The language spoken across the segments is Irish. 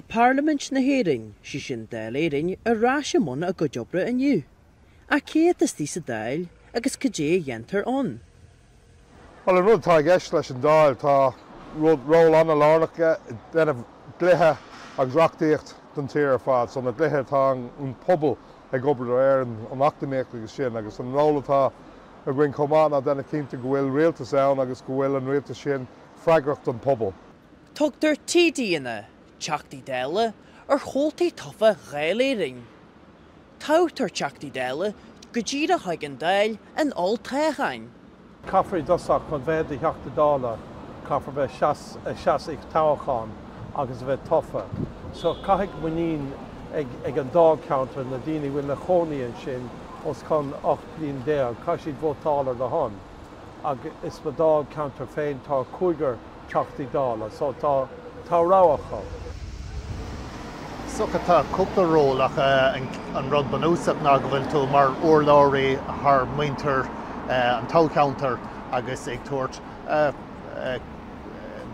Tá Parliament na Héireann si sin Dáil Éireann a rás mun a go jobre aniu. A céad is tí sa Dáil agus cé dhéantar an. Well, an rud tá gceist leis an Dáil tá ról an a lárnacha denna gluthe agus reachtaíocht don tír fad, so na gluthe tá an pobl ag obair an achtaíocht agus sin, agus an rólatá a bhain comán a denna cinnta go bhfuil rialtas ann agus go bhfuil an rialtas sin freigracht an pobl. Tugtar tídaíine Teachtaí Dála ar chomhaltaí tofa Dáil Éireann. Tátar Teachtaí Dála go ddíra chuig an Dáil an oltáchain. Caithfear dosach chun bheith Teachtaí Dála, caithfear bheith seas ag táchán agus bheith tofa. So caithfear muín ag an dog counter na daoine bhfuil na chonaíonn sin os chun 8 bliain déag, cai siad bhótálar le hon. Agus is na dog counter féin tá cúigear Teachtaí Dála, so tá rácha. Sucha tá cúpla ról ach an rud banúsach ná go bhfuil tú mar urlóirí th muintir an tow counter agus ag tuairt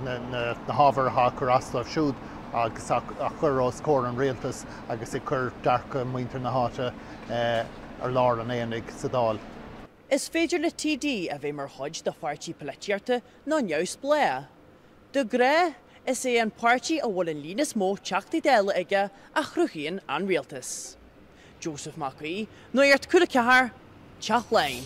na hábhartha chur aslah siúd agus a chur os cór an rialtas agus ag chur dearcha muintir na háte ar lár an éananig sa Dáil. Is féidir le TD a bheith mar chuid de pháirtí polaitíochta ná neamhs blea. De gré is é an pártí a bhfuil an línas mó Teachtaí Dála aige a chruchaíonn an rialtas. Joseph Macaí, Nuacht Cúla4, Teach Láin.